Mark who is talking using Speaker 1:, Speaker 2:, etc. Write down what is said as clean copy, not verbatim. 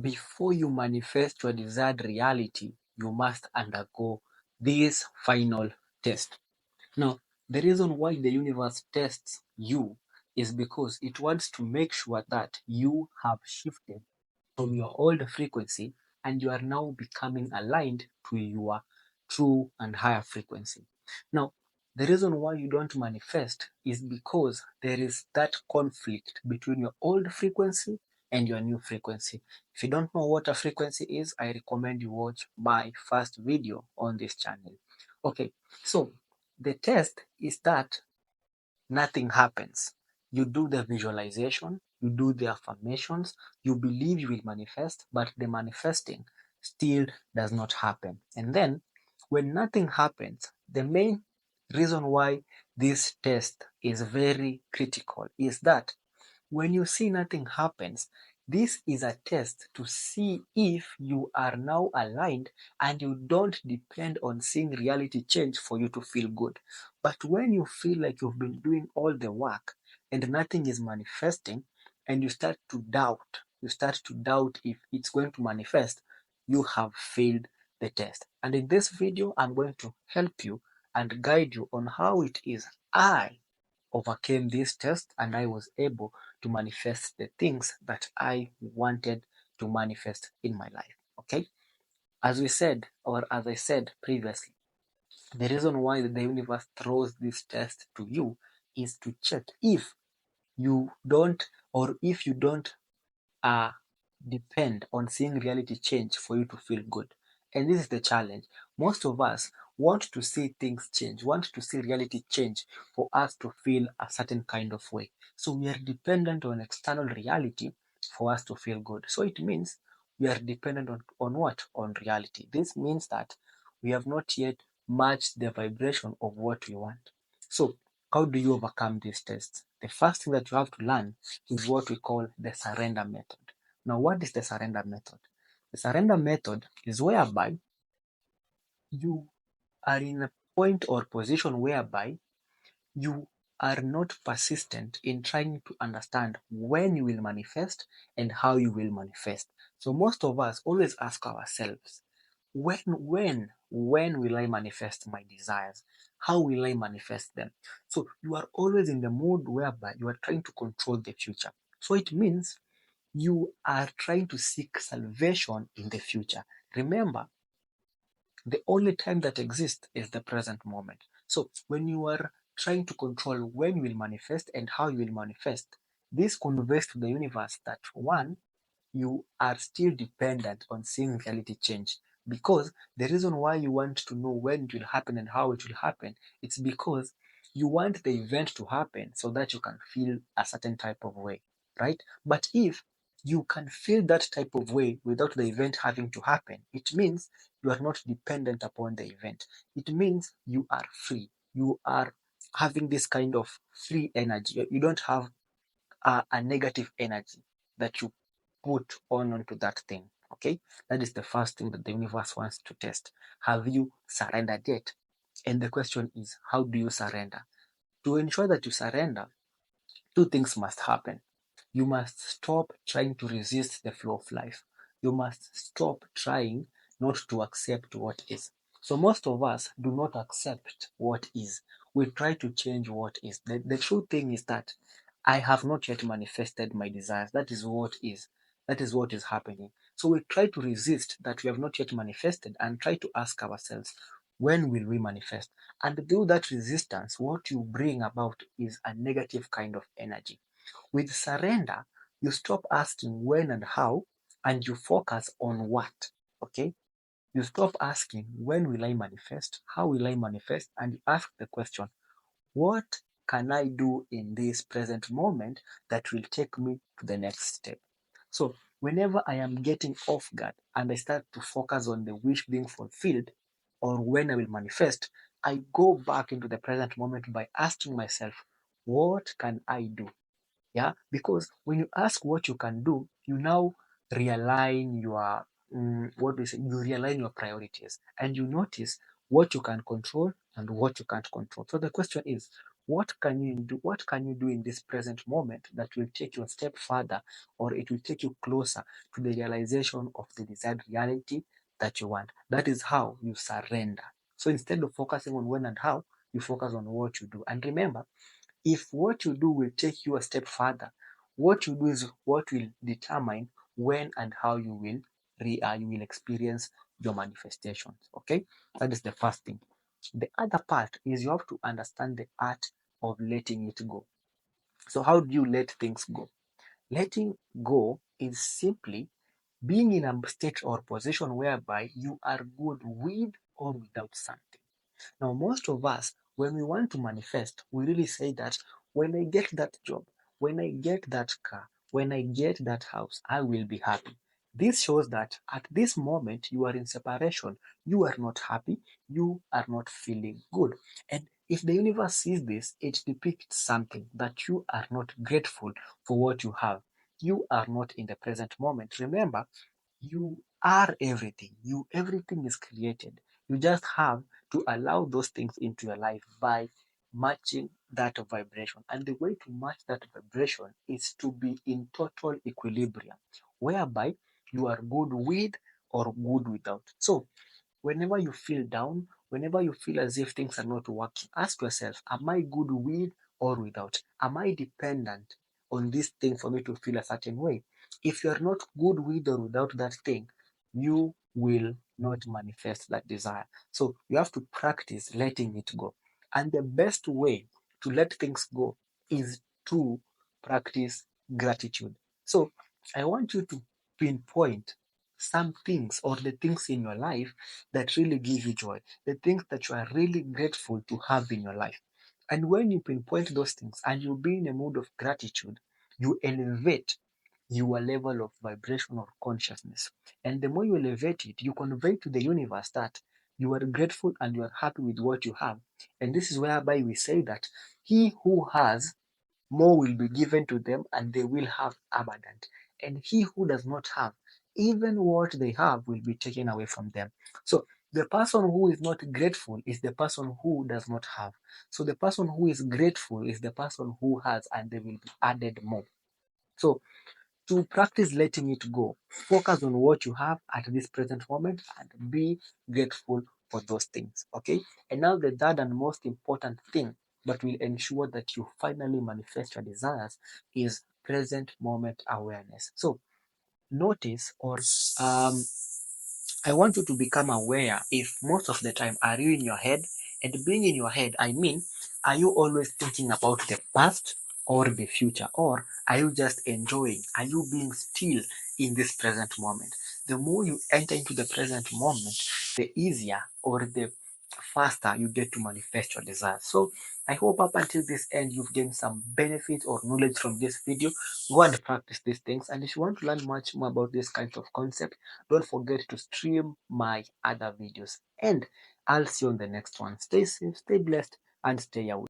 Speaker 1: before you manifest your desired reality, you must undergo this final test. Now, the reason why the universe tests you is because it wants to make sure that you have shifted from your old frequency and you are now becoming aligned to your true and higher frequency. Now, the reason why you don't manifest is because there is that conflict between your old frequency and your new frequency. If you don't know what a frequency is, I recommend you watch my first video on this channel. Okay, so the test is that nothing happens. You do the visualization, you do the affirmations, you believe you will manifest, but the manifesting still does not happen. And then, when nothing happens, the main reason why this test is very critical is that when you see nothing happens, this is a test to see if you are now aligned and you don't depend on seeing reality change for you to feel good. But when you feel like you've been doing all the work and nothing is manifesting, and you start to doubt if it's going to manifest, you have failed the test. And in this video, I'm going to help you and guide you on how it is I overcame this test and I was able to manifest the things that I wanted to manifest in my life. Okay? As we said, or as I said previously, the reason why the universe throws this test to you is to check if you don't, or if you don't uh, depend on seeing reality change for you to feel good. And this is the challenge. Most of us want to see things change, want to see reality change for us to feel a certain kind of way. So we are dependent on external reality for us to feel good. So it means we are dependent on what? On reality. This means that we have not yet matched the vibration of what we want. So how do you overcome these tests? The first thing that you have to learn is what we call the surrender method. Now, what is the surrender method? The surrender method is whereby you are in a point or position whereby you are not persistent in trying to understand when you will manifest and how you will manifest. So most of us always ask ourselves, when will I manifest my desires? How will I manifest them? So you are always in the mood whereby you are trying to control the future. So it means you are trying to seek salvation in the future. Remember, the only time that exists is the present moment. So when you are trying to control when you will manifest and how you will manifest, this conveys to the universe that one, you are still dependent on seeing reality change. Because the reason why you want to know when it will happen and how it will happen, it's because you want the event to happen so that you can feel a certain type of way, right? But if you can feel that type of way without the event having to happen, it means you are not dependent upon the event. It means you are free. You are having this kind of free energy. You don't have a negative energy that you put onto that thing. Okay, that is the first thing that the universe wants to test. Have you surrendered yet? And the question is, how do you surrender? To ensure that you surrender, two things must happen. You must stop trying to resist the flow of life. You must stop trying not to accept what is. So most of us do not accept what is. We try to change what is. The true thing is that I have not yet manifested my desires. That is what is. That is what is happening. So we try to resist that we have not yet manifested and try to ask ourselves, when will we manifest? And through that resistance, what you bring about is a negative kind of energy. With surrender, you stop asking when and how, and you focus on what. Okay? You stop asking, when will I manifest? How will I manifest? And you ask the question, what can I do in this present moment that will take me to the next step? So, whenever I am getting off guard and I start to focus on the wish being fulfilled or when I will manifest, I go back into the present moment by asking myself, what can I do? Yeah, because when you ask what you can do, you now realign your you realign your priorities and you notice what you can control and what you can't control. So the question is, what can you do? What can you do in this present moment that will take you a step further, or it will take you closer to the realization of the desired reality that you want? That is how you surrender. So instead of focusing on when and how, you focus on what you do. And remember, if what you do will take you a step further, what you do is what will determine when and how you will experience your manifestations. Okay, that is the first thing. The other part is you have to understand the art of letting it go. So how do you let things go? Letting go is simply being in a state or position whereby you are good with or without something. Now, most of us, when we want to manifest, we really say that when I get that job, when I get that car, when I get that house, I will be happy. This shows that at this moment you are in separation. You are not happy. You are not feeling good. And if the universe sees this, it depicts something that you are not grateful for what you have. You are not in the present moment. Remember, you are everything. Everything is created. You just have to allow those things into your life by matching that vibration. And the way to match that vibration is to be in total equilibrium, whereby you are good with or good without. So whenever you feel down, whenever you feel as if things are not working, ask yourself, am I good with or without? Am I dependent on this thing for me to feel a certain way? If you are not good with or without that thing, you will not manifest that desire. So you have to practice letting it go. And the best way to let things go is to practice gratitude. So I want you to pinpoint some things or the things in your life that really give you joy, the things that you are really grateful to have in your life. And when you pinpoint those things and you be in a mood of gratitude, you elevate your level of vibration or consciousness. And the more you elevate it, you convey to the universe that you are grateful and you are happy with what you have. And this is whereby we say that he who has, more will be given to them and they will have abundant. And he who does not have, even what they have will be taken away from them. So the person who is not grateful is the person who does not have. So the person who is grateful is the person who has, and they will be added more. So to practice letting it go, focus on what you have at this present moment and be grateful for those things. Okay. And now the third and most important thing that will ensure that you finally manifest your desires is present moment awareness. So notice, or I want you to become aware, if most of the time are you in your head? And being in your head, I mean, are you always thinking about the past or the future? Or are you just enjoying? Are you being still in this present moment? The more you enter into the present moment, the easier or the faster you get to manifest your desires. So I hope up until this end you've gained some benefit or knowledge from this video. Go and practice these things. And if you want to learn much more about this kind of concept, don't forget to stream my other videos. And I'll see you on the next one. Stay safe, stay blessed, and stay away.